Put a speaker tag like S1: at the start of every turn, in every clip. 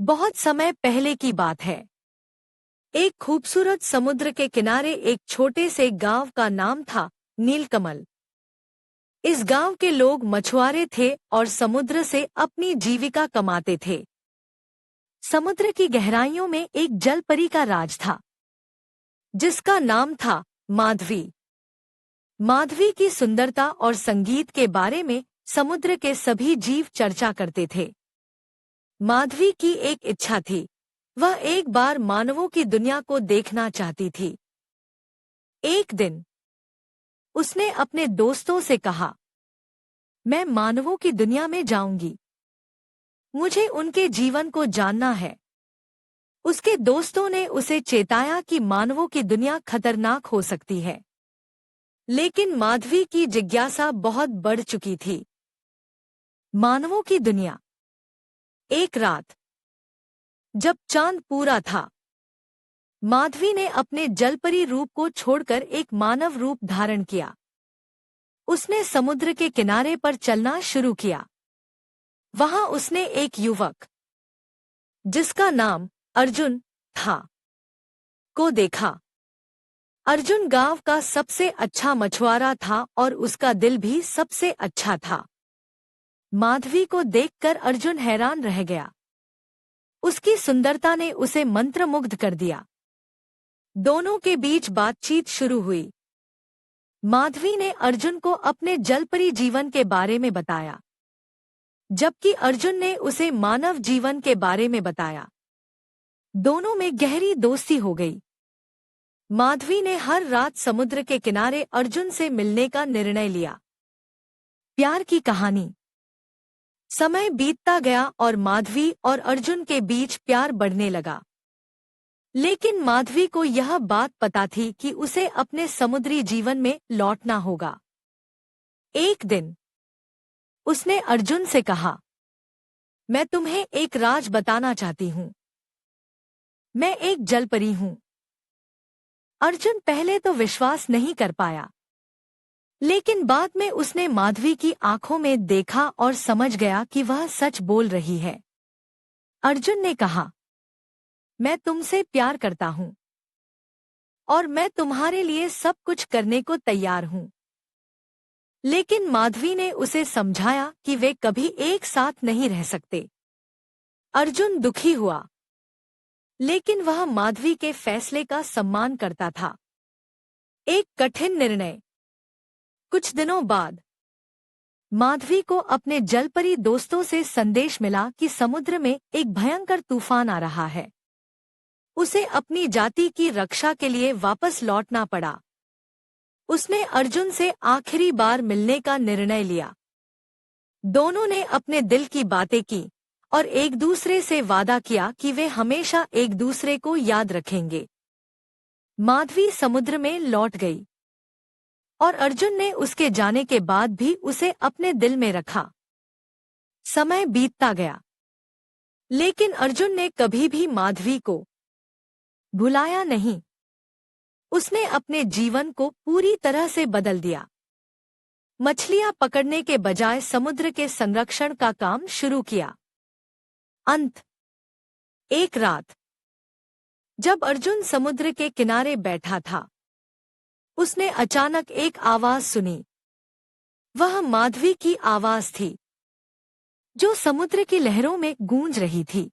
S1: बहुत समय पहले की बात है। एक खूबसूरत समुद्र के किनारे एक छोटे से गांव का नाम था नीलकमल। इस गांव के लोग मछुआरे थे और समुद्र से अपनी जीविका कमाते थे। समुद्र की गहराइयों में एक जलपरी का राज था, जिसका नाम था माधवी। माधवी की सुंदरता और संगीत के बारे में समुद्र के सभी जीव चर्चा करते थे। माधवी की एक इच्छा थी, वह एक बार मानवों की दुनिया को देखना चाहती थी। एक दिन उसने अपने दोस्तों से कहा, मैं मानवों की दुनिया में जाऊंगी, मुझे उनके जीवन को जानना है। उसके दोस्तों ने उसे चेताया कि मानवों की दुनिया खतरनाक हो सकती है, लेकिन माधवी की जिज्ञासा बहुत बढ़ चुकी थी। मानवों की दुनिया। एक रात जब चांद पूरा था, माधवी ने अपने जलपरी रूप को छोड़कर एक मानव रूप धारण किया। उसने समुद्र के किनारे पर चलना शुरू किया। वहां उसने एक युवक, जिसका नाम अर्जुन था, को देखा। अर्जुन गांव का सबसे अच्छा मछुआरा था और उसका दिल भी सबसे अच्छा था। माधवी को देखकर अर्जुन हैरान रह गया। उसकी सुंदरता ने उसे मंत्रमुग्ध कर दिया। दोनों के बीच बातचीत शुरू हुई। माधवी ने अर्जुन को अपने जलपरी जीवन के बारे में बताया, जबकि अर्जुन ने उसे मानव जीवन के बारे में बताया। दोनों में गहरी दोस्ती हो गई। माधवी ने हर रात समुद्र के किनारे अर्जुन से मिलने का निर्णय लिया। प्यार की कहानी। समय बीतता गया और माधवी और अर्जुन के बीच प्यार बढ़ने लगा। लेकिन माधवी को यह बात पता थी कि उसे अपने समुद्री जीवन में लौटना होगा। एक दिन उसने अर्जुन से कहा, मैं तुम्हें एक राज बताना चाहती हूँ। मैं एक जलपरी हूँ। अर्जुन पहले तो विश्वास नहीं कर पाया, लेकिन बाद में उसने माधवी की आंखों में देखा और समझ गया कि वह सच बोल रही है। अर्जुन ने कहा, मैं तुमसे प्यार करता हूँ और मैं तुम्हारे लिए सब कुछ करने को तैयार हूँ। लेकिन माधवी ने उसे समझाया कि वे कभी एक साथ नहीं रह सकते। अर्जुन दुखी हुआ, लेकिन वह माधवी के फैसले का सम्मान करता था। एक कठिन निर्णय। कुछ दिनों बाद माधवी को अपने जलपरी दोस्तों से संदेश मिला कि समुद्र में एक भयंकर तूफान आ रहा है। उसे अपनी जाति की रक्षा के लिए वापस लौटना पड़ा। उसने अर्जुन से आखिरी बार मिलने का निर्णय लिया। दोनों ने अपने दिल की बातें की और एक दूसरे से वादा किया कि वे हमेशा एक दूसरे को याद रखेंगे। माधवी समुद्र में लौट गई और अर्जुन ने उसके जाने के बाद भी उसे अपने दिल में रखा। समय बीतता गया, लेकिन अर्जुन ने कभी भी माधवी को भुलाया नहीं। उसने अपने जीवन को पूरी तरह से बदल दिया। मछलियां पकड़ने के बजाय समुद्र के संरक्षण का काम शुरू किया। अंत। एक रात जब अर्जुन समुद्र के किनारे बैठा था, उसने अचानक एक आवाज सुनी। वह माधवी की आवाज थी, जो समुद्र की लहरों में गूंज रही थी।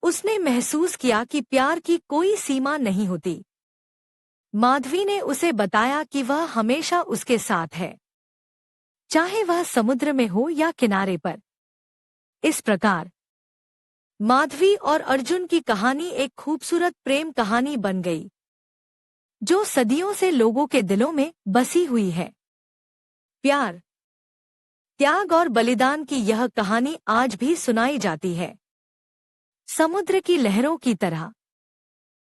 S1: उसने महसूस किया कि प्यार की कोई सीमा नहीं होती। माधवी ने उसे बताया कि वह हमेशा उसके साथ है, चाहे वह समुद्र में हो या किनारे पर। इस प्रकार माधवी और अर्जुन की कहानी एक खूबसूरत प्रेम कहानी बन गई, जो सदियों से लोगों के दिलों में बसी हुई है। प्यार, त्याग और बलिदान की यह कहानी आज भी सुनाई जाती है, समुद्र की लहरों की तरह।